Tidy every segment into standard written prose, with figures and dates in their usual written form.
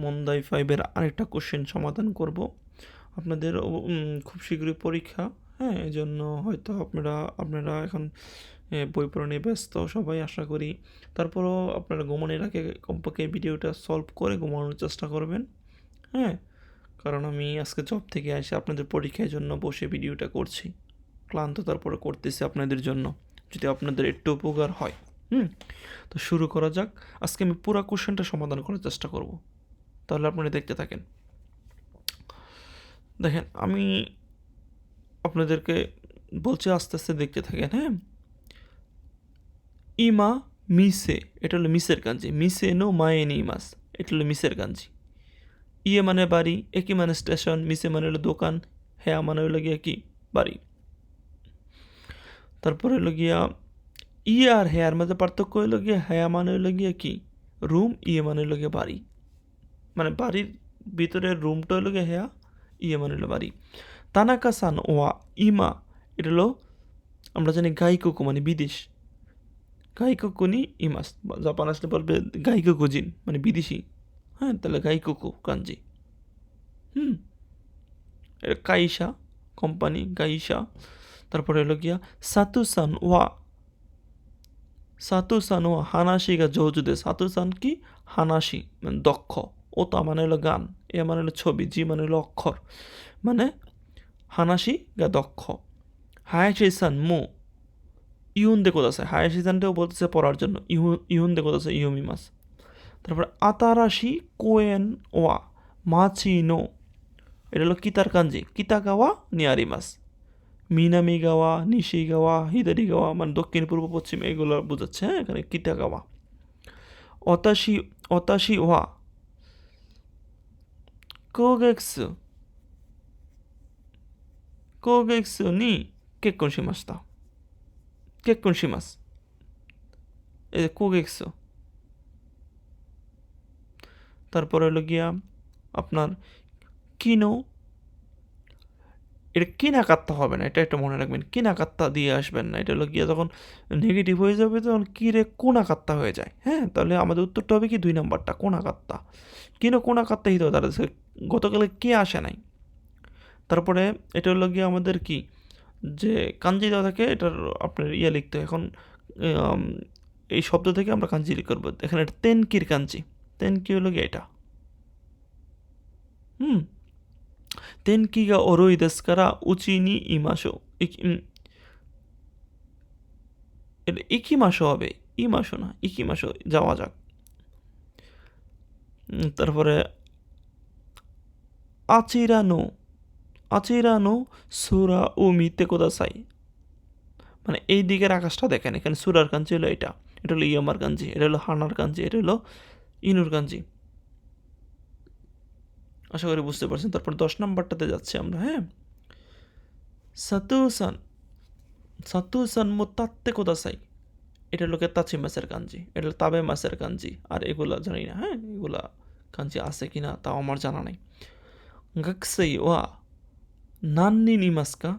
মন্দাই 5-এর আরেকটা কোশ্চেন সমাধান করব। আপনাদের খুব শীঘ্রই পরীক্ষা, হ্যাঁ? এজন্য হয়তো আপনারা এখন বই পড়া নিয়ে ব্যস্ত সবাই আশা করি। তারপরেও আপনারা ঘুমানোর আগে কমপক্ষে ভিডিওটা সলভ করে ঘুমানোর চেষ্টা করবেন, হ্যাঁ? কারণ আমি আজকে জব থেকে এসে আপনাদের পরীক্ষার জন্য বসে ভিডিওটা করছি। ক্লান্ত তারপরে করতেছি আপনাদের জন্য, যদি আপনাদের একটু উপকার হয়। তো শুরু করা যাক। আজকে আমি পুরো কোশ্চেনটা সমাধান করার চেষ্টা করব, তাহলে আপনারা দেখতে থাকেন। দেখেন, আমি আপনাদেরকে বলছি, আস্তে আস্তে দেখতে থাকেন, হ্যাঁ? ইমা মিসে, এটা হলো মিসের কাঞ্জি। মিসে নো মায়েনি মাস, এটা হলো মিসের কাঞ্জি। ইয়ে মানে বাড়ি, একই মানে স্টেশন, মিসে মানে হলো দোকান, হ্যাঁ মানে হলো গিয়া কি বাড়ি। তারপরে হলো গিয়া ইয়ে আর হেয়ার মধ্যে পার্থক্য হলো গিয়া, হ্যাঁ মানে হলো গিয়া কি রুম, ইয়ে মানে হলো গিয়া বাড়ি। মানে বাড়ির ভিতরের রুমটা হলো গিয়া হ্যাঁ, ইয়ে মানে হলো বাড়ি। তানাকা সান ওয়া ইমা, এটা হলো আমরা জানি গাইকোকো মানে বিদেশ। গাইকোকো নি ইমাস, জাপান আসলে বলবে গাইকোকো জিন মানে বিদেশি, হ্যাঁ? তাহলে গাইকোকো কাঞ্জি। এটা কাইসা কোম্পানি, গাইসা। তারপরে হলো গিয়া সাতু সান ওয়া হানাশি গা জৌজুদে। সাতু সান কি হানাশি মানে দক্ষ, ওতা মানে হলো গান, এ মানে হলো ছবি, জি মানে হলো অক্ষর, মানে হানাশি গা দক্ষ। হায়াশি সান মু ইহুন দে কোদাসাই, হায়াশি সানটাও বলতেছে পড়ার জন্য, ইহুন দে কোদাসাই ইহুমিমাস। তারপরে আতারাশি কোয়েন ওয়া মাছি নো, এটা হলো কিতার কাঞ্জি, কিতাগাওয়া নিয়ারিমাস। মিনামি গাওয়া, নিশি গাওয়া, হিদারি গাওয়া মানে দক্ষিণ পূর্ব পশ্চিম এগুলো বোঝাচ্ছে, হ্যাঁ? এখানে কিতাগাওয়া। অতাশি অতাশি ওয়া কোগেক্সু কোগেক্সু নি কেক্কন শিমাস্তা। কেক্কন শিমাস, এই কোগেক্সু। তারপরে হলো গিয়া আপনার কিনো, এটা কিনাকাত্তা হবে না, এটা একটা মনে রাখবেন, কিনাকাত্তা দিয়ে আসবেন না। এটা হলো গিয়া যখন নেগেটিভ হয়ে যাবে তখন কিরে কোনাকাত্তা হয়ে যায়, হ্যাঁ? তাহলে আমাদের উত্তরটা হবে কি 2 নম্বরটা, কোনাকাত্তা। কিনো কোনাকাত্তা হিত তারা গতকালে কে আসে নাই। তারপরে এটা হলো গিয়ে আমাদের কি যে কাঞ্জি দেওয়া থাকে, এটার আপনার ইয়ে লিখতে হয়। এখন আম, এই শব্দ থেকে আমরা কাঞ্জি করবো। এখানে এটা তেনকির কাঞ্জি, তেনকি হলো গিয়ে এটা। হুম তেনকি গা অরুই দেস্কারা উচিনি ইমাশো, এটা ইকিমাশো হবে, ইমাশো না, ইকিমাশো। যাওয়া যাক। তারপরে আচিরানো, আচিরানো সুরা ও মিতে কোদাসাই, মানে এই দিকের আকাশটা দেখেন। এখানে সুরার কাঞ্জি হলো এটা, এটা হলো ইয়ামার কাঞ্জি, এটা হলো হানার কাঞ্জি, এটা হলো ইনুর কাঞ্জি। আশা করি বুঝতে পারছেন। তারপর 10 নম্বরটাতে যাচ্ছি আমরা, হ্যাঁ? সাতুসান, সাতুসান মো তাত্তে কোদাসাই, এটা হলো তাচি মাছের কাঞ্জি, এটা হলো তাবে মাছের কাঞ্জি। আর এগুলা জানি না, হ্যাঁ? এগুলা কাঞ্জি আছে কিনা তাও আমার জানা নাই। গাকসাই ওয়া নান্নি নিমাস্কা,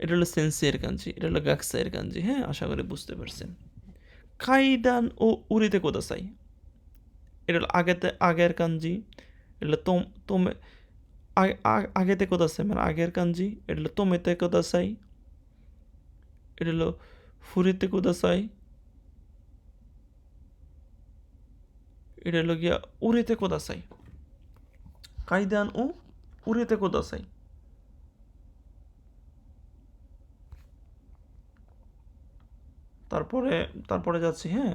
এটা হলো সেন্সিয়ের কাঞ্জি, এটা হলো গাকসাইয়ের কাঞ্জি, হ্যাঁ? আশা করি বুঝতে পারছেন। কাইদান ও উরিতে কোদাসাই, এটা হলো আগের কাঞ্জি, এটা হলো তোমে আগেতে কোদাসাই মানে আগের কাঞ্জি, এটা হলো তোমেতে কোদাসাই, এটা হলো ফুরিতে কোদাসাই, এটা হলো গিয়া উরিতে কোদাসাই। কাইদান ও উরিতে কোদাসাই। তারপরে তারপরে যাচ্ছি, হ্যাঁ?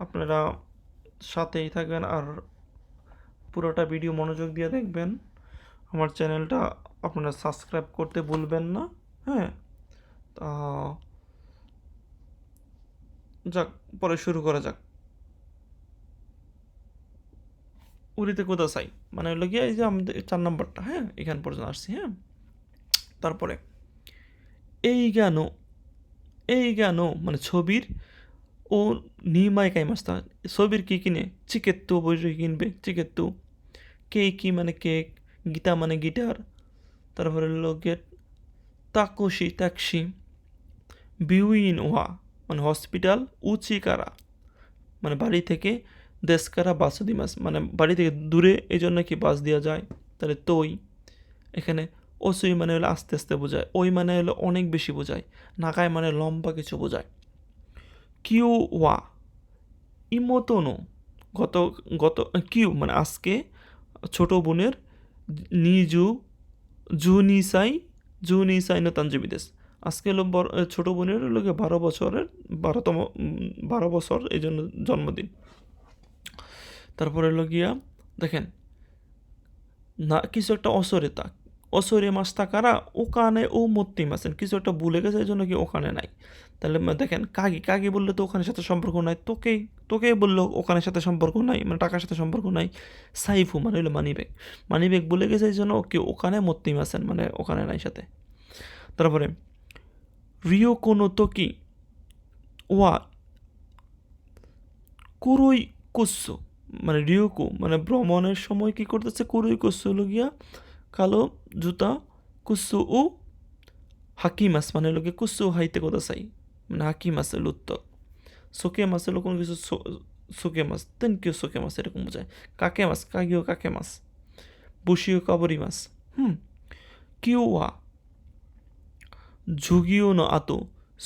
আপনারা সাথেই থাকবেন আর পুরোটা ভিডিও মনোযোগ দিয়ে দেখবেন। আমার চ্যানেলটা আপনারা সাবস্ক্রাইব করতে ভুলবেন না, হ্যাঁ? তা যাক, পরে শুরু করা যাক। উরিতে কোদাসাই মানে হলো গিয়ে এই যে আমাদের 4 নম্বরটা, হ্যাঁ? এখান পর্যন্ত আসছি, হ্যাঁ? তারপরে এই জ্ঞান, এই জ্ঞান মানে ছবির ও নিমাই কাইমাস্তা, ছবির কি কিনে চিকেত্তু বই কিনবে, চিকেত্তু। কেকি মানে কেক, গীতা মানে গিটার। তারপরে হলো গেট তাকোশি ট্যাক্সি, বিউইন ওয়া মানে হসপিটাল, উচিকারা মানে বাড়ি থেকে দেশকারা বাসু দিমাস মানে বাড়ি থেকে দূরে, এই জন্য কি বাস দেওয়া যায়। তাহলে তোই, এখানে ওসুই মানে হলো আস্তে আস্তে বোঝায়, ওই মানে হলো অনেক বেশি বোঝায়, নাকায় মানে লম্বা কিছু বোঝায়। কিউ ওয়া ইমোতনো, গত গত কিউ মানে আজকে ছোট বোনের নিজু জুনিসাই জুনিসাই নো তানজিবি দেশ, আজকে হলো ছোট বোনের হলো 12 বছরের 12 বছর, এই জন্য জন্মদিন। তারপরে হলো গিয়া দেখেন না কিছু একটা অসরেতা, অসরে মাছটা কারা ওখানে ও মত্তি মাছেন, কিছু একটা ভুলে গেছে এই জন্য কি ওখানে নাই। তাহলে দেখেন কাকি, কাকি বললে তো ওখানের সাথে সম্পর্ক নাই, তোকেই তোকেই বললো ওখানের সাথে সম্পর্ক নাই, মানে টাকার সাথে সম্পর্ক নাই। সাইফু মানে হলো মানিব্যাগ, মানিব্যাগ বলে গেছে এই জন্য কি ওখানে মত্তি মাছেন, মানে ওখানে নাই সাথে। তারপরে রিও কোনো তোকি ওয়া কুরুই কুসু, মানে রিওকু মানে ভ্রমণের সময় কি করতেছে, কুরুই কুসু হলো গিয়া কালো জুতা, কুসু ও হাকিমাস মানে হলো গিয়ে কুসু হাইতে কথা চাই, মানে হাকিমাস হলো উত্তর। সোকে মাছ হলো কোনো কিছু সোকে মাছ, তেন কেউ সোকে মাছ এরকম বোঝায়। কাকে মাছ, কাগিও কাকে মাছ, বসিও কাবরি মাছ। কিউ ওয়া ঝুগিও ন আতো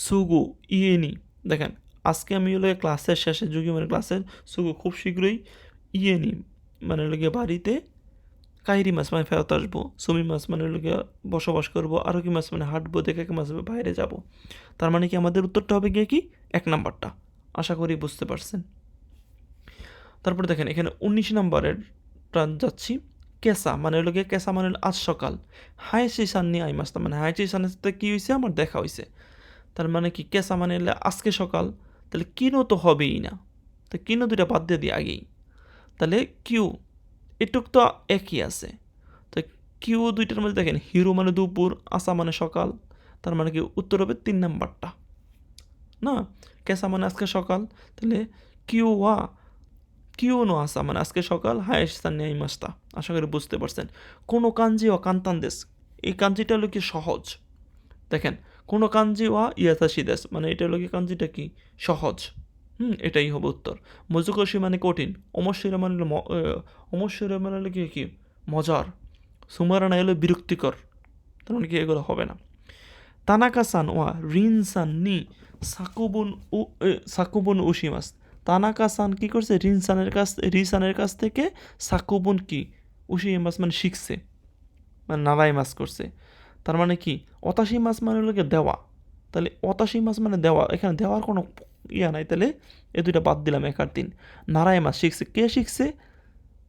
সুগু ইয়েনি, দেখেন আজকে আমি হলো ক্লাসের শেষে, যুগিও মানে ক্লাসের, সুগু খুব শীঘ্রই, ইয়েনি মানে হলো গিয়ে বাড়িতে, কাইরি মাছ মানে ফেরত আসবো, সুমি মাছ মানে হলো গিয়ে বসবাস করবো, আর কি মাছ মানে হাঁটবো, দেখে মাছ বাইরে যাব। তার মানে কি আমাদের উত্তরটা হবে গিয়ে কি 1 নাম্বারটা, আশা করি বুঝতে পারছেন। তারপর দেখেন এখানে 19 নম্বরের যাচ্ছি, কেসা মানে হলো গিয়ে, কেসা মানে হলো আজ সকাল, হাইচি সান নিয়ে আই মাসটা মানে হাইচি সানের সাথে কী হয়েছে, আমার দেখা হয়েছে। তার মানে কি কেসা মানে হলে আজকে সকাল, তাহলে কিনো তো হবেই না, তো কিনো দুইটা বাদ দিয়ে দিই আগেই। তাহলে কিউ এটুক তো একই আছে, তো কিউ দুইটার মধ্যে দেখেন হিরো মানে দুপুর, আসা মানে সকাল, তার মানে কি উত্তর হবে 3 নাম্বারটা না। কেসা মানে আজকে সকাল, তাহলে কিউ ওয়া কিউ নো আসা মানে আজকে সকাল, হায় স্থান নিয়ে মাসটা, আশা করি বুঝতে পারছেন। কোনো কাঞ্জি ও কান্তান দেশ, এই কাঞ্জিটা হলো কি সহজ, দেখেন কোনো কাঞ্জি ওয়া ইয়াসাশি দেশ মানে এটা হলো কি কাঞ্জিটা কি সহজ, এটাই হবে উত্তর। মজুকশি মানে কঠিন, অমশ্বরে মানে হলো অমশ্বরে মানে হলো কি মজার, সুমারানা এলো বিরক্তিকর, তার মানে কি এগুলো হবে না। তানাকা সান ওয়া রিন সান নি সাকুবুন উশিমাস, তানাকা সান কি করছে, রিসানের কাছ থেকে সাকুবুন কি উশিমাস মানে শিখছে, মানে নারাই মাছ করছে। তার মানে কি অতাশি মাছ মানে লোকে দেওয়া, তাহলে অতাশি মাছ মানে দেওয়া, এখানে দেওয়ার কোনো ইয়া নাই, তাহলে এ দুইটা বাদ দিলাম 1 আর 3। নারাই মাছ শিখছে, কে শিখছে,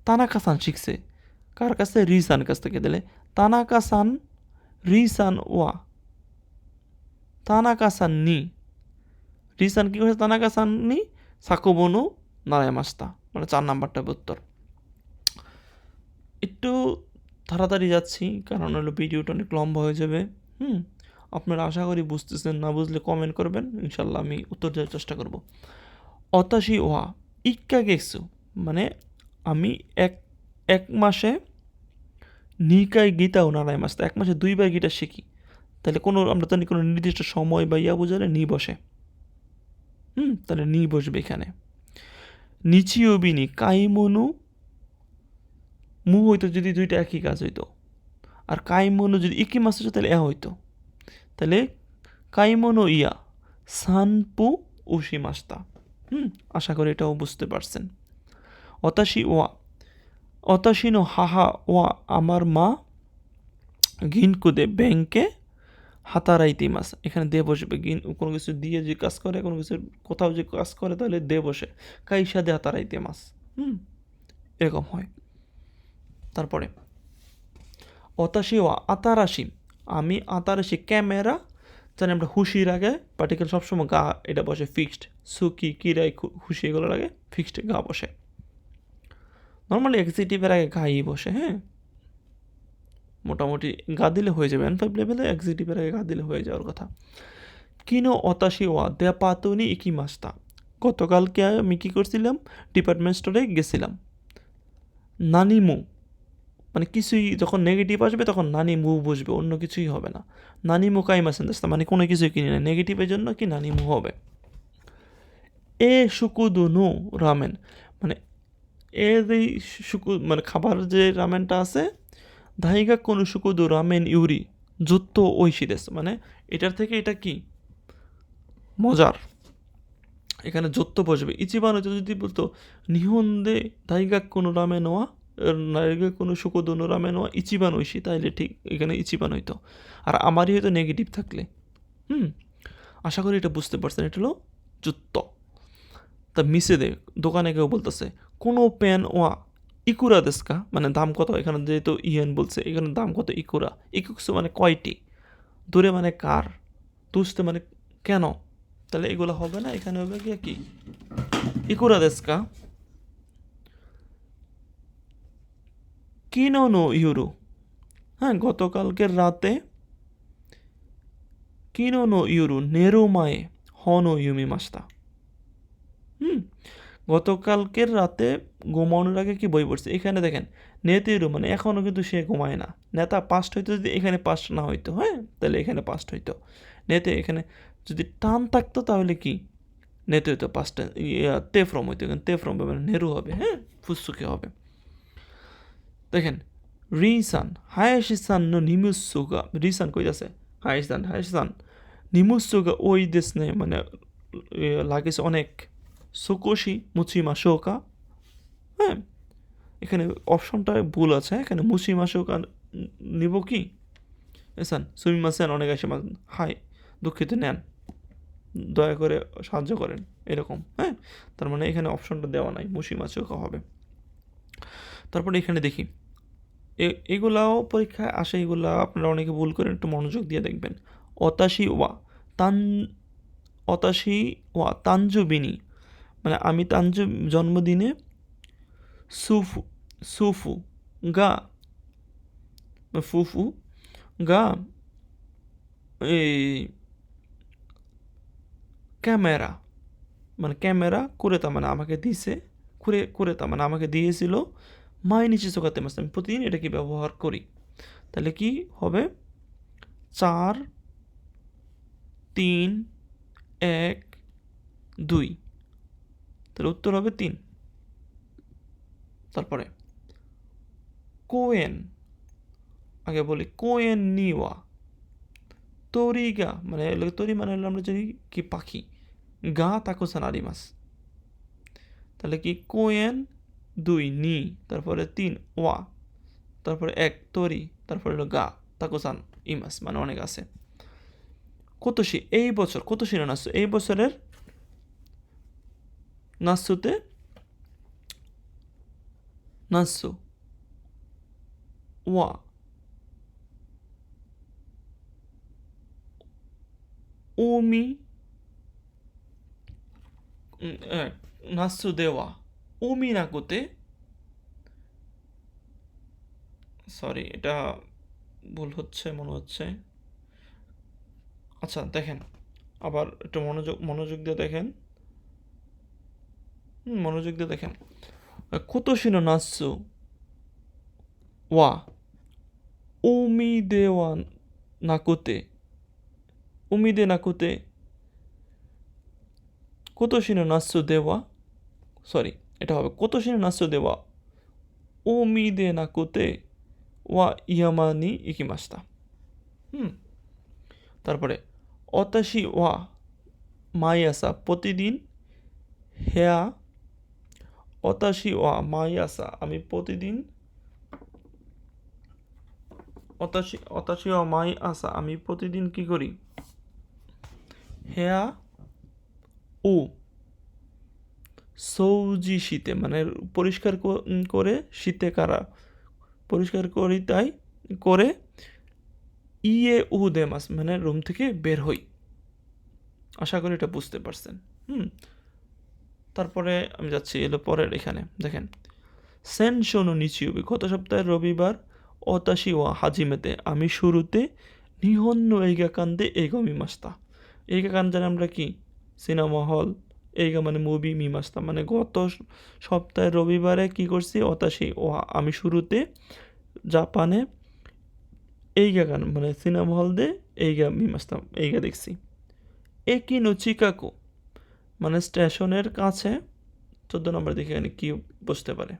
তানাকা সান শিখছে, কার কাছে, রিসান কাছ থেকে, দিলে তানাকা সান রিসান ওয়া তানাকা সান নি, রিসান কি করছে, তানাকা সান নি সাকুবনু নারাই মাছটা, মানে 4 নাম্বারটা উত্তর। একটু তাড়াতাড়ি যাচ্ছি কারণ হলো ভিডিওটা অনেক লম্বা হয়ে যাবে। আপনারা আশা করি বুঝতেছেন, না বুঝলে কমেন্ট করবেন, ইনশাল্লাহ আমি উত্তর দেওয়ার চেষ্টা করব। অতাশি ওয়া ইক্কা গেছু মানে আমি এক মাসে নিকাই গীতা ও নারায় মাস, 1 মাসে 2 বার গীতা শিখি, তাহলে কোনো আমরা জানি কোনো নির্দিষ্ট সময় বা ইয়া বোঝালে নি বসে, তাহলে নি বসবে এখানে। নিচিওবিনি কাইমনু মু হইতো যদি দুইটা একই কাজ হইতো, আর কাইমনো যদি ইকি মাস হইতো তাহলে হইতো, তাহলে কাইমনো ইয়া সানপু উশি মাস্তা। আশা করি এটাও বুঝতে পারছেন। অতাশিনো হাহা ওয়া আমার মা গিনকুদে ব্যাংকে হাতারাইতি মাস, এখানে দে বসবে, কোনো কিছু দিয়ে যে কাজ করে, কোনো কিছু কোথাও যে কাজ করে তাহলে দে বসে, কাইসা দে হাতারাইতে মাস, এরকম হয়। তারপরে অতাশি ওয়া আতারাশি আমি আতারাশি ক্যামেরা, জানি আমরা হুশির আগে পার্টিকেল সবসময় গা এটা বসে ফিক্সড, সুকি কিরাই হুশি এগুলোর আগে ফিক্সড গা বসে, নর্মালি এক্সিটিভের আগে গাই বসে, মোটামুটি গা দিলে হয়ে যাবে, N5 লেভেলে এক্সিটিভের আগে গা দিলে হয়ে যাওয়ার কথা। কিনো অতাশি ওয়া দেয়া পাতুনি ইকি মাস্তা, গতকালকে আমি কী করছিলাম, ডিপার্টমেন্ট স্টোরে গেছিলাম। নানিমু মানে কিছুই যখন নেগেটিভ আসবে তখন নানি মু বসবে, অন্য কিছুই হবে না। নানি মু কাই মাসেন দাস্তা মানে কোনো কিছুই কিনি না, নেগেটিভের জন্য কি নানি মু হবে। এ শুকুদুনু রামেন মানে এর এই মানে খাবার যে রামেনটা আছে দাহিগা কোনো শুকুদু রামেন ইউরি যুত্ত ঐশী দেশ, মানে এটার থেকে এটা কি মজার, এখানে যত্ত বসবে। ইচিবান হইতো যদি বলতো নিহন্দে দাইগা কোনো রামে নোয়া নাইগা কোনো শুকোদনো রামে নোয়া ইচিবান ঐশী, তাইলে ঠিক এখানে ইচিবান হইতো। আর আমারই হয়তো নেগেটিভ থাকলে আশা করি এটা বুঝতে পারছেন, এটা হলো যুত্ত। তা মিশে দে দোকানে কেউ বলতেছে কোনো পেন ওয়া ইকুরা দেশকা, মানে দাম কত, এখানে যেহেতু ইয়েন বলছে এখানে দাম কত ইকুরা, ইকুকসু মানে কয়টি, দূরে মানে কার, তুসতে মানে কেন, তাহলে এগুলো হবে না, এখানে হবে গিয়ে কি ইকুরা দেশকা কিনো নো ইউরো। হ্যাঁ, গতকালকের রাতে কিনো নো ইউরো নেরোমায়ে হনো ইউমি মাস্তা। গতকালকের রাতে ঘুমানোর আগে কি বই পড়ছে, এখানে দেখেন নেতিরু মানে এখনও কিন্তু সে ঘুমায় না, নেতা পাস্ট হইতো, যদি এখানে পাস্ট না হইতো, হ্যাঁ তাহলে এখানে পাস্ট হইতো, নেতে এখানে যদি টান থাকতো তাহলে কি নেতে হইতো পাস্ট, তে ফ্রম হইতো, এখানে তে ফ্রম মানে নেরু হবে, হ্যাঁ ফুসুকে হবে। দেখেন রিসান হায়াশিসান নো নিমুসুগা, রিসান কই আছে হায়াশিসান নিমুসুগা ওই দেশ নে, মানে লাগেছে অনেক, সুকোশি মুচি মাসোকা, হ্যাঁ এখানে অপশনটা ভুল আছে, এখানে মুচি মাসোকা নিব কি এসান সুমিমাসেন অনেক আসে হাই দুঃখিত নেন, দয়া করে সাহায্য করেন এরকম, হ্যাঁ তার মানে এখানে অপশনটা দেওয়া নাই, মুচি মাসোকা হবে। তারপরে এখানে দেখি এগুলাও পরীক্ষায় আসে, এগুলা আপনারা অনেকে ভুল করেন, একটু মনোযোগ দিয়ে দেখবেন। অতাশি ওয়া তানজুবিনি, মানে আমি জন্মদিনে সুফু সুফু গা ফুফু গা এই ক্যামেরা, মানে ক্যামেরা কুরেতা মানে আমাকে দিছে, কুরেতা মানে আমাকে দিয়েছিল, মাইনিচি চোখাতে মাস, আমি প্রতিদিন এটা কি ব্যবহার করি, তাহলে কি হবে 4 3 1 2, তাহলে উত্তর হবে 3। তারপরে কোয়েন, আগে বলি কোয়েন নিওয়া তরিগা, মানে তরি মানে হলো আমরা জানি কি পাখি, গা তাকুসান আরিমাস, তাহলে কি কোয়েন 2 নি, তারপরে 3 ওয়া, তারপরে 1 তরি, তারপরে হলো গা তাকুসান ইমাস মানে অনেক আছে। কোতোশি এই বছর, কোতোশি না নাসু এই বছরের, নাসুতে নাসু ওয়া ওমি নাসু দেওয়া ওমি নাকুতে, সরি এটা ভুল হচ্ছে মনে হচ্ছে, আচ্ছা দেখেন আবার একটু মনোযোগ দিয়ে দেখেন, মনোযোগ দিয়ে দেখেন, কোতোশিনো নাসু ওয়া ওমি দেওয়া নাকুতে, উমিদে নাকুতে কোতোশিনো নাসু দেওয়া, সরি এটা হবে কোতোশিনো নাসু দেওয়া ওমিদে নাকুতে ওয়া ইয়ামানি ইকিমাস্তা। তারপরে অতাশি ওয়া মাই আসা প্রতিদিন, হেয়া অতাশি ওয়া মাই আসা আমি প্রতিদিন, অতাশি ওয়া মাই আসা আমি প্রতিদিন কি করি, হেয়া ও সৌজি শীতে মানে পরিষ্কার করে, শীতে কারা পরিষ্কার করি তাই করে, ইয়ে উ দেমাস মানে রুম থেকে বের হই। আশা করি এটা বুঝতে পারছেন। তারপরে আমি যাচ্ছি এলো পরের, এখানে দেখেন সেন শোনো নিচিউবি গত সপ্তাহের রবিবার, অতাশি ওয়া হাজিমেতে আমি শুরুতে, নিহন্য এইগা কান্দে এইগো মিমাস্তা, এইগা কান জানে আমরা কি সিনেমা হল, এইগা মানে মুভি, মিমাস্তা মানে গত সপ্তাহের রবিবারে কি করছি, অতাশি ও আমি শুরুতে জাপানে এইগা গান মানে সিনেমা হল দে এইগা মিমাস্তা এইগা দেখছি। একিনো চিকাকো মানে স্টেশনের কাছে, 14 নম্বর দেখে এখানে কি বুঝতে পারে।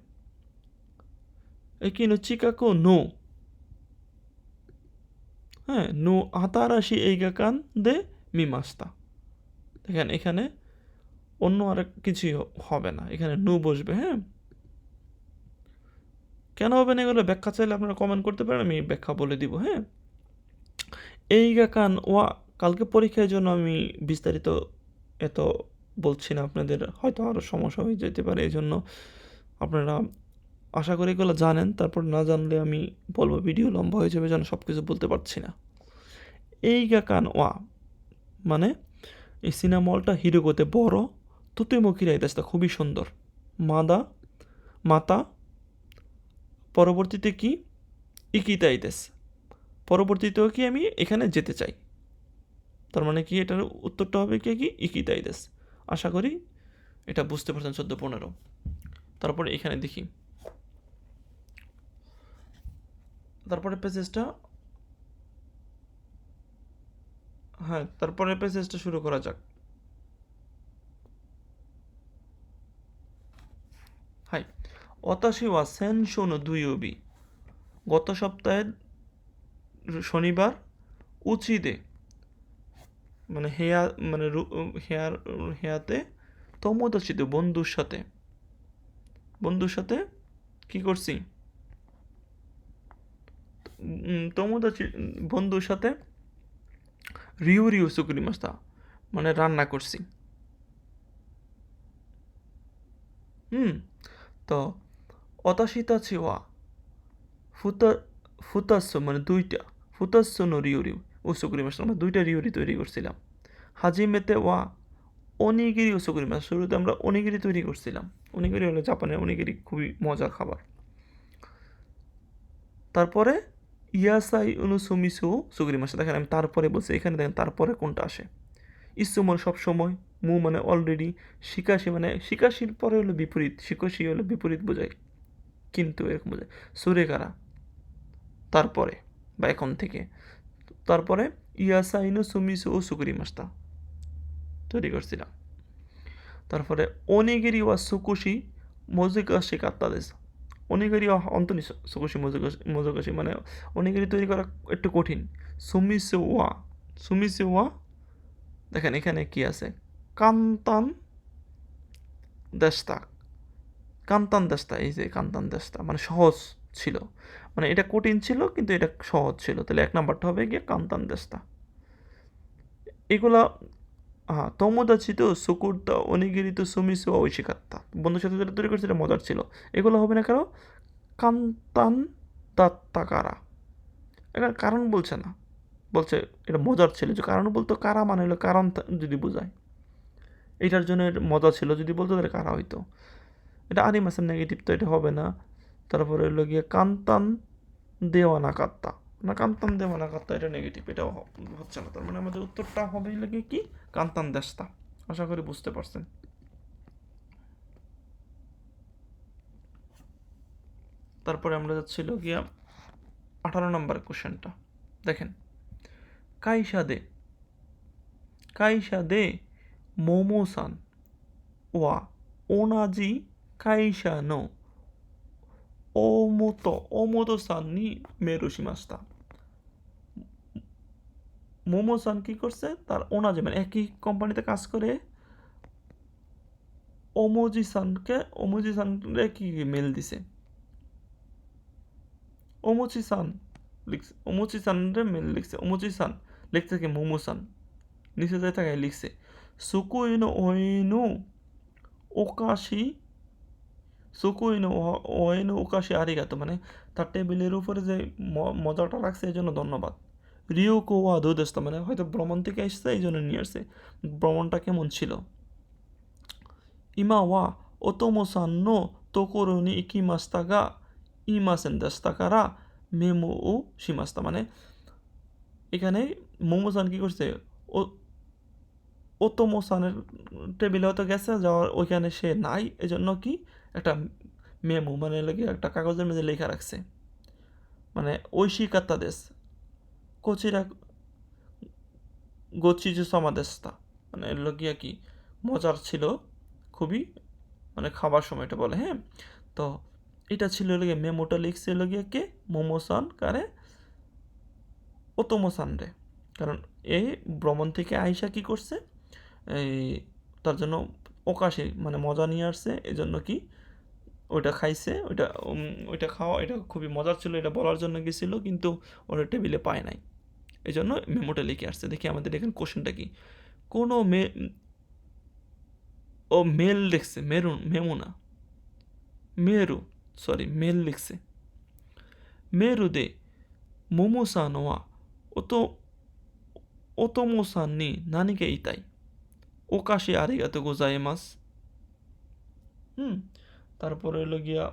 駅の近くのহ্যাঁ নো আতারাশি এইগাকান দে মিমাস্তা দেখেন এখানে অন্য আর কিছুই হবে না এখানে নু বসবে হ্যাঁ কেন হবে না এগুলো ব্যাখ্যা চাইলে আপনারা কমেন্ট করতে পারেন আমি ব্যাখ্যা বলে দিব হ্যাঁ এইগাকান ওয়া কালকে পরীক্ষার জন্য আমি বিস্তারিত এত বলছি না আপনাদের হয়তো আরও সমস্যা হয়ে যেতে পারে এই জন্য আপনারা আশা করি এগুলো জানেন তারপর না জানলে আমি বলবো ভিডিও লম্বা হয়ে যাবে যেন সব কিছু বলতে পারছি না এইগাকান ওয়া মানে এই সিনেমা হলটা হিরোগোতে বড় তুতুমুখী রাইদাসটা খুবই সুন্দর মাতা পরবর্তীতে কি ইকিতাইদেস পরবর্তীতেও কি আমি এখানে যেতে চাই তার মানে কি এটার উত্তরটা হবে কি ইকিতাইদেস আশা করি এটা বুঝতে পারছেন 14-15 তারপরে এখানে দেখি তারপরে পেজেসটা হ্যাঁ তারপরে পেজেসটা শুরু করা যাক হাই অতাশি ওয়া সেনশোনো দুইওবি গত সপ্তাহের শনিবার উচিদে মানে হেয়াতে তমোদাচিত বন্ধুর সাথে কি করছি বন্ধুর সাথে রিউ সুকুরি মাস্তা মানে রান্না করছি তো অতাশিতা ছিওয়া ফুতাস্য মানে দুইটা ফুতাস্য নো রিউ উসুকুরি মাস্তা আমরা দুইটা রিউরি তৈরি করছিলাম হাজিমেতে ওয়া অনিগিরি উসুকুরি মাস্তা শুরুতে আমরা অনিগিরি তৈরি করছিলাম অনিগিরি হলো জাপানের অনিগিরি খুবই মজার খাবার তারপরে ইয়াসাই অনুসুমিসু সুগুরি মাসে দেখেন আমি তারপরে বলছি এখানে দেখেন তারপরে কোনটা আসে ইসু মানে সবসময় মু মানে অলরেডি শিকাশি মানে শিকাশির পরে হলো বিপরীত শিকশি হলো বিপরীত বোঝায় কিন্তু এরকম বোঝায় সুরেকারা তারপরে বা এখন থেকে তারপরে ইয়াসাইনো সুমিসু ও সুগুরি মাস্তা তৈরি করছিলাম তারপরে অনিগিরি ওয়া সুকুশি মজিকাশি কাত্তাদেশ অনিগিরি অন্তনি সুকুশি মজিকাশি মানে অনিগিরি তৈরি করা একটু কঠিন সুমিসে ওয়া দেখেন এখানে কি আছে কান্তান দেশটা এই যে কান্তান দেশটা মানে সহজ ছিল মানে এটা কঠিন ছিল কিন্তু এটা সহজ ছিল তাহলে 1 নাম্বারটা হবে গিয়ে কান্তান দেশটা এগুলা তমোদাচি তো সুকুরতা অনিগিরি তো সুমিসু ঐশিকাত্তা বন্ধুর সাথে যেটা তৈরি করছে এটা মজার ছিল এগুলো হবে না কেন কান্তান দাত্তাকারা এখানে কারণ বলছে না বলছে এটা মজার ছিল যে কারণ বলতো কারা মানে হলো কারণ যদি বোঝায় এটার জন্য মজা ছিল যদি বলতো তাহলে কারা হইতো এটা আনিমেশন নেগেটিভ তো এটা হবে না তারপরে হলো গিয়ে কান্তান দেওয়ানা কাত্তা না কান্তান দেওয়ানা কাত্তা এটা নেগেটিভ এটাও হচ্ছে না তার মানে আমাদের উত্তরটা হবে লাগে কি কান্তান দেশটা আশা করি বুঝতে পারছেন তারপরে আমরা যাচ্ছিল গিয়া 18 নম্বর কোশ্চেনটা দেখেন কাইশা দে মোমোসান ওয়া ওনাজি কাইশা নো ওমোতো সান নি মেরু শিমাস্তা মোমোসান কি করছে তার ওনাজি মানে একই কোম্পানিতে কাজ করে ওমোজি সানরে কি মেল দিছে ওমোচি সানরে মেল লিখছে ওমোচি সান লিখছে কি মোমোসান নিচে যায় থাকে লিখছে সুকুইনো ওকাশি আরিগাতো মানে তার টেবিলের উপরে যে মজাটা রাখছে এই জন্য ধন্যবাদ রিওকো ওয়া দুদেস্তা মানে হয়তো ভ্রমণ থেকে এসছে এই জন্য নিয়ে আসছে ভ্রমণটা কেমন ছিল ইমা ওয়া ওতোমো-সান নো তোকোরো নি ইকিমাস্তা গা ইমাসেন দেস্তা কারা মেমো ও শিমাস্তা মানে এখানে মোমো-সান কি করছে ওতোমো-সানের টেবিলে হয়তো গেছে যাওয়ার ওইখানে সে নাই এজন্য কি একটা মেমো মানে লাগে একটা কাগজের মধ্যে লেখা রাখছে মানে ঐশী কাত্তাদেশ কোচিরা গোচিজু সমাদেশতা মানে এগুলো গিয়া কি মজার ছিল খুবই মানে খাবার সময়টা বলে হ্যাঁ তো এটা ছিল লগে মেমোটা লিখছে লগে কে মোমোসান কারে ওতোমোসান রে, কারণ এই ভ্রমণ থেকে আইসা কি করছে, এই তার জন্য ওকাশি মানে মজা নিয়ে আসছে, এই জন্য কি ওইটা খাইছে, ওইটা খাওয়া এটা খুবই মজার ছিল, এটা বলার জন্য গেছিল কিন্তু ওটা টেবিলে পায় নাই, এই জন্য মেমোটা লিখে আসছে। দেখি আমাদের এখানে কোশ্চেনটা কি, কোনো ও মেল লিখছে, মেমো না, মেরু, সরি মেল লিখছে। মেরু দে মোমোসান ওয়া ওতো ওতোমোসান নি নানিকে ইতাই ওকাশি আরিগাতো গোজাইমাস। হুম, তারপরে হলো গিয়া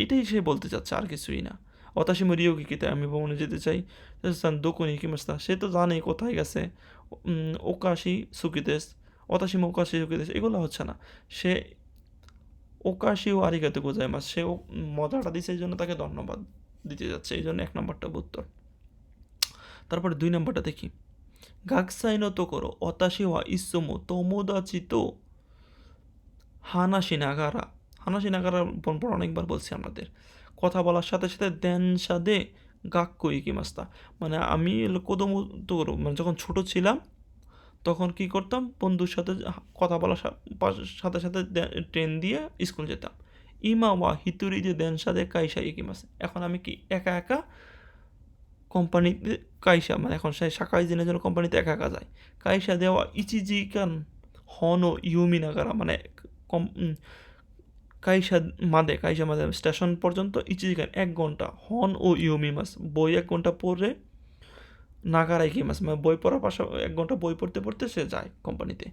এইটাই সে বলতে চাচ্ছে, আর কিছুই না। অতাশি মরিও কি কিতে, আমি ভ্রমণে যেতে চাই। সান দোকনি কিমাস্তা, সে তো জানে কোথায় গেছে। ওকাশি সুকিদেস, অতাশিমা ওকাশি সুকিদেস, এগুলো হচ্ছে না। সে ওকাশি ও আরিগাতো গোজাইমাস, সে মজাটা দিছে এই জন্য তাকে ধন্যবাদ দিতে যাচ্ছে, এই জন্য 1 নম্বরটা উত্তর। তারপরে 2 নম্বরটা দেখি, গাকসাই নো তো করো অতাশি ওয়া ইসমো তোমোদাচি তো হানাশি নাগারা। হানাশি নাগারা পর অনেকবার বলছি আমাদের, কথা বলার সাথে সাথে দেন সাদে গাক্কু ইকিমাস্তা, মানে আমি কোদমো তো মানে যখন ছোট ছিলাম তখন কি করতাম, বন্ধুর সাথে কথা বলার সাথে সাথে ট্রেন দিয়ে স্কুল যেতাম। ইমা ওয়া হিতুরি যে দেন সাদে কাইসা ইকিমাস, এখন আমি কি একা একা কোম্পানিতে কাইসা, মানে এখন সে সাকাই দিনের জন্য কোম্পানিতে একা একা যায়। কাইসা দেওয়া ইচিজিকান হনো ইউমি নাগারা, মানে কাইসা মাদে স্টেশন পর্যন্ত ইচিজিকান 1 ঘন্টা, হন ও ইউমি মাস বই 1 ঘন্টা পড়ে নাগারাই কি মাস, মানে বই পড়ার পাশে 1 ঘন্টা বই পড়তে পড়তে সে যায় কোম্পানিতে।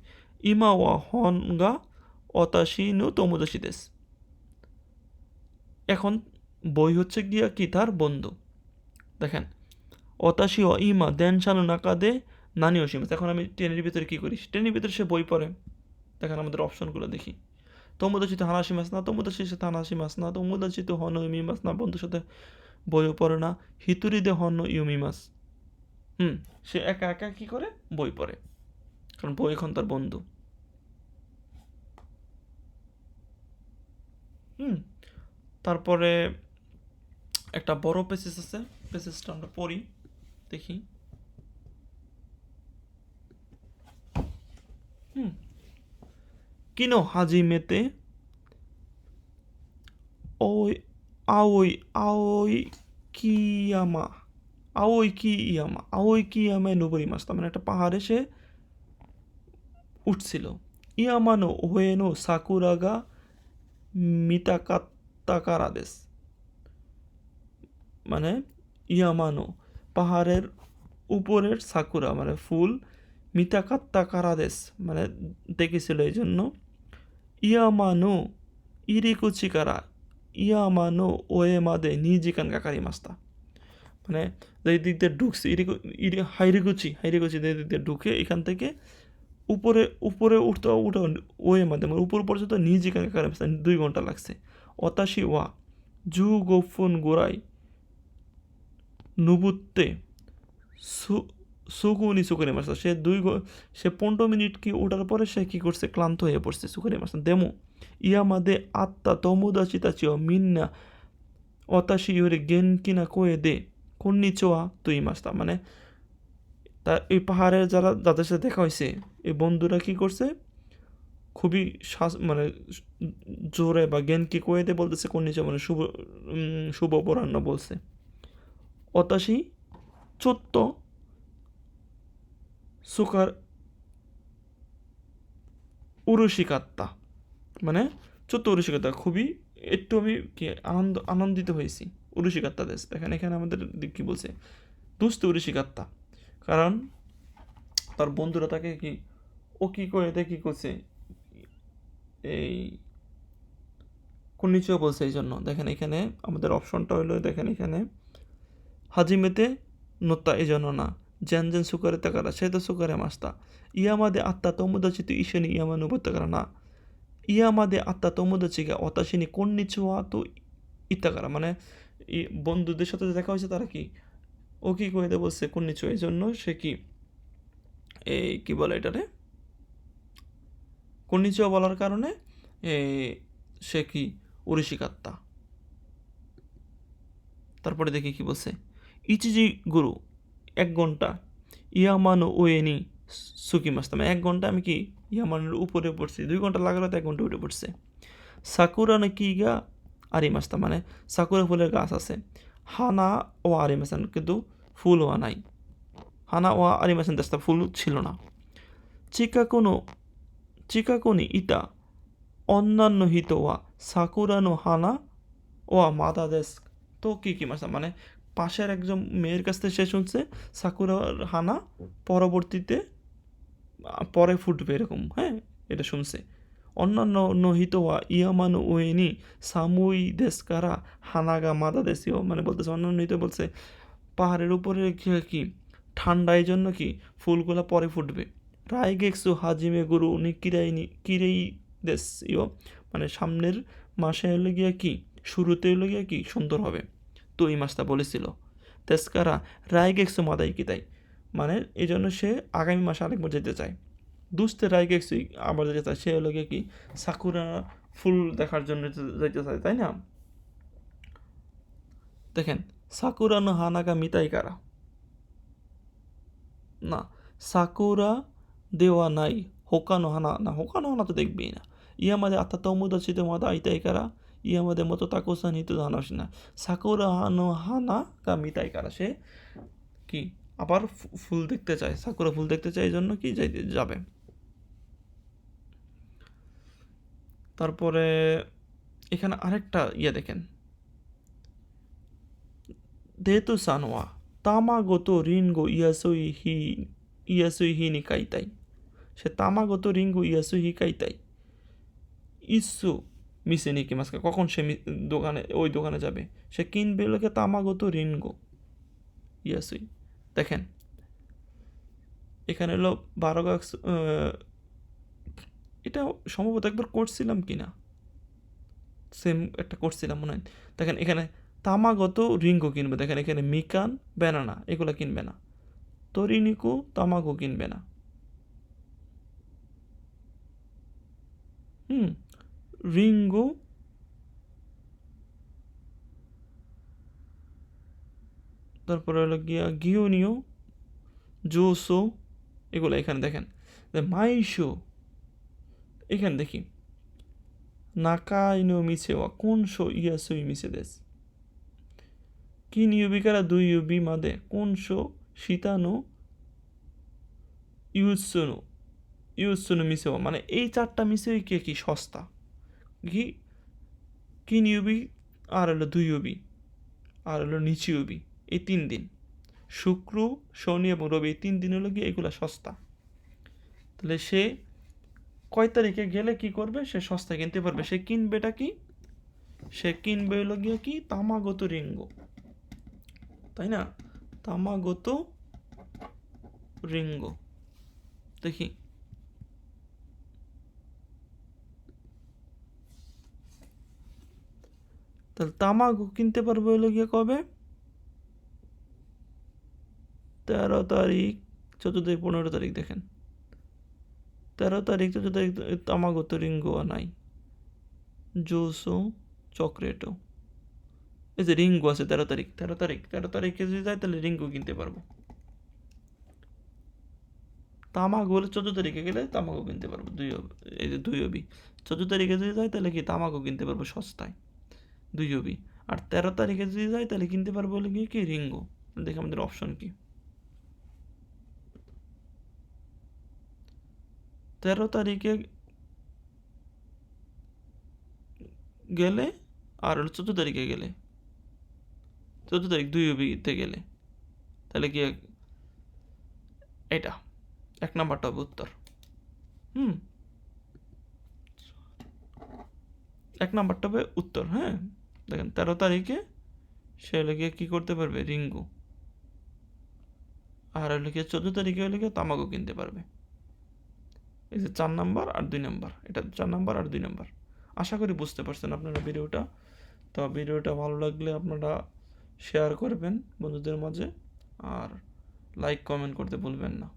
ইমা ওয়া হন গা অতাশি নু তোমোদাশি দেস, এখন বই হচ্ছে গিয়া কি তার বন্ধু। দেখেন অতাশি ও ইমা দেন সানু নাকাদে নানি ওশিমাস, এখন আমি ট্রেনের ভিতরে কি করি, ট্রেনের ভিতরে সে বই পড়ে। দেখেন আমাদের অপশনগুলো দেখি, তোমোদাচি তো হানাসি মাস না, তোমোদাচির সাথে হানাসি মাস না, তোমোদাচি তো হন ইউমি মাস না, বন্ধুর সাথে বইও পড়ে না, হিতুরি দে হন ইউমি মাস। সে একা একা কি করে বই পড়ে, কারণ বই এখন তার বন্ধু। তারপরে একটা বড় পেসেজ আছে, পেসেজটা আমরা পড়ি দেখি। কিনো হাজিমেতে ওই আওই আওই কিয়ামা আওই কিয়ামায় নবরি মাস, তার মানে একটা পাহাড়ে সে উঠছিল। ইয়ামানো ওয়েনো সাকুরাগা মিতাকাত্তাকারাদেস, মানে ইয়ামানো পাহাড়ের উপরের সাকুরা মানে ফুল, মিতাকাত্তাকারাদেস মানে দেখেছিল, এই জন্য ইয়ামানো ইরিকুচিকারা ইয়ামানো ওয়েমাদে নিজিকান কাকারি মাস্তা, মানে এই দিক দিয়ে ঢুকছে হাইরিগুচি দিক দিয়ে ঢুকে এখান থেকে উপরে উপরে উঠতে ওয়ে মাধ্যমে উপর পর্যন্ত নিজিকান কাকারি মাস্তা 2 ঘন্টা লাগছে। অতাশি ওয়া জু গোফুন গোরাই নুবুত্তে সুকুনি সুকুনি মাস্তা, সে 15 মিনিট কি ওঠার পরে সে কি করছে, ক্লান্ত হয়ে পড়ছে। সুকুনি মাস্তা দেমো ইয়ামাদে আত্মা তমুদাচি তাচিও মিন্না অতাশি ইউরে গেন কিনা কোয়ে দে কন্নিচোয়া তুই মাস্তা, মানে তার এই পাহাড়ের যাদের সাথে দেখা হয়েছে এই বন্ধুরা কি করছে, খুবই মানে জোরে বা জ্ঞান কি কোয়ে দে বলতেছে, কন্নিচোয়া মানে শুভ অপরাহ্ন বলছে। অতাশি চোত্ত সুকার উরুশিকাত্তা, মানে চোত্ত উরুশিকাত্তা, খুবই একটু আমি কি আনন্দিত হয়েছি। উরুশিকাত্তা দেশ, দেখেন এখানে আমাদের কি বলছে, দুস্থ উরুশিকাত্তা, কারণ তার বন্ধুরা তাকে কি ও কি করে কি করছে, এই কন্নিচিও বলছে, এই জন্য দেখেন এখানে আমাদের অপশনটা হলো, দেখেন এখানে হাজিমেতে নোত্তা, এই জন্য না, জেন সুকারে তাকারা সে তো সুকারে মাস্তা, ইয়ামাদে আত্মা তমুদাচিত ইশনি ইয়ামান উপত্যকারা না, ইয়ামাদে আত্মা তমুদাচিকা অতাশিনী কন্নিচুয়া তো ইত্যাকারা, মানে বন্ধুদের সাথে দেখা হয়েছে তারা কি ও কি করে বলছে কন্নিচুয়া, এই জন্য সে কি এই কি বলে এটারে কন্নিচুয়া বলার কারণে সে কি উরিশিকাত্তা। তারপরে দেখি কি বলছে, ইচিজি গুরু 1 ঘন্টা ইয়ামানো ওয়েনি সুকিমাস্তা, মানে 1 ঘন্টা আমি কি ইয়ামানের উপরে পড়ছি, 2 ঘন্টা লাগালো তো 1 ঘন্টা উঠে পড়ছে। সাকুরা না কিগা আরিমাস্তা, মানে সাকুরা ফুলের গাছ আছে, হানা ও আরিমাসান, কিন্তু ফুল হওয়া নাই, হানা ও আরিমাসান দেশটা ফুল ছিল না। চিকাকোনি ইতা অন্যান্য হিত ওয়া সাকুরানো হানা ও মাদা দেশ, তো কি মাসা, মানে পাশের একজন মেয়ের কাছ থেকে সে শুনছে সাকুরার হানা পরবর্তীতে পরে ফুটবে এরকম, হ্যাঁ এটা শুনছে। অন্যান্য নহিত ওয়া ইয়ামানো ওয়েনি সামুই দেশকারা হানাগা মাদা দেশীয়, মানে বলতেছে অন্যান্য হিত বলছে পাহাড়ের উপরে কি ঠান্ডা, এই জন্য কি ফুলগুলা পরে ফুটবে। রাইগেক্সু হাজিমে গুরু উনি কিরেই দেশ ইয়, মানে সামনের মাসে হলে গিয়া কি শুরুতে হলে গিয়া কি সুন্দর হবে, তো এই মাসটা বলেছিল। তেসকারা রাইগেক্সু মাদাই কিতাই, মানে এই জন্য সে আগামী মাসে আরেকবার যেতে চায়। দুস্তে রাইগেক্সু আবার যেতে চায়, সে হলো গিয়ে কি সাকুরা ফুল দেখার জন্য যেতে চায়, তাই না? দেখেন সাকুরা নো হানাগা মিতাই কারা না, সাকুরা দেওয়া নাই হোকানো হানা না, হোকানো হানা তো দেখবেই না। ইয়ামাদে আত্মা তমুদা চিতে মাদা আইতাই কারা ইয়ামাদে মতো তাকোসা নিত হানাস না, সাকুরা হানো হানা গা মিতাই কারা, সে কি আবার ফুল দেখতে চায়, সাকুরা ফুল দেখতে চায়, এই জন্য কি যাবে। তারপরে এখানে আরেকটা দেখেন, দেতু সানোয়া তামাগোতো রিনগো ইয়াসুই হি নিকাইতাই, সে তামাগোতো রিনগো ইয়াসুই হিকাইতাই ইসু মিসে নিকি মাসকে, কখন সে ওই দোকানে যাবে, সে কিনবে লোকে তামাগোতো রিনগো ইয়াসুই। দেখেন এখানে হলো 12 গাছ, এটা সম্ভবত একবার করছিলাম কিনা, সেম একটা করছিলাম মনে হয়। দেখেন এখানে তামাগোতো রিঙ্গো কিনবে, দেখেন এখানে মিকান ব্যানানা এগুলো কিনবে না, তরিনিকু তামাগো কিনবে না, রিঙ্গো তারপরে হলো গিয়া গিওনিও জোসো এগুলো এখানে দেখেন। মাইশো এখানে দেখি নাকাইনো মিছে ওয়া কোনশো ইয়াসুই মিছে দেশ, কিন ইউবি কারা 2 ইউবি মাদে কোনশো শীতানো ইউসুনো মিছে ওয়া, মানে এই 4টা মিছে কে কি সস্তা, কিন ইউবি আর হলো 2 ইউবি আর হলো নিচি ইউবি, এই 3 দিন শুক্র শনি এবং রবি, এই 3 দিন হলো গিয়ে এগুলো সস্তা। তাহলে সে কয় তারিখে গেলে কি করবে, সে সস্তায় কিনতে পারবে, সে কিনবেটা কি, সে কিনবে হলো গিয়ে কি তামাগোতো রিঙ্গো, তাই না? তামাগোতো রিঙ্গো দেখি, তাহলে তামাগো কিনতে পারবে হলো গিয়ে কবে, 13 তারিখ 14 তারিখ 15 তারিখ, দেখেন 13 তারিখ 14 তারিখ তামাগোতো রিঙ্গো নাই, জোসো চকলেটও, এই যে রিঙ্গো আছে 13 তারিখে যদি যায় তাহলে রিঙ্গো কিনতে পারবো। তামাগো হলে 14 তারিখে গেলে তামাগো কিনতে পারবো, এই যে 2 হবি, 14 তারিখে যদি যায় তাহলে কি তামাগো কিনতে পারবো সস্তায় 2 হবি, আর 13 তারিখে যদি যায় তাহলে কিনতে পারবো বলে কি রিঙ্গো। দেখে আমাদের অপশন কি, 13 তারিখে গেলে আর 14 তারিখে গেলে, 14 তারিখ 2 হবিতে গেলে, তাহলে কি এটা 1 নাম্বারটা হবে উত্তর। 1 নাম্বারটা হবে উত্তর। হ্যাঁ দেখেন 13 তারিখে সে লেগে কি করতে পারবে রিঙ্গো, আর লেগে 14 তারিখে লেগে তামাগো কিনতে পারবে। এই যে 4 নাম্বার আর 2 নাম্বার, এটা 4 নাম্বার আর 2 নাম্বার। আশা করি বুঝতে পারছেন আপনারা ভিডিওটা। তো ভিডিওটা ভালো লাগলে আপনারা শেয়ার করবেন বন্ধুদের মাঝে, আর লাইক কমেন্ট করতে ভুলবেন না।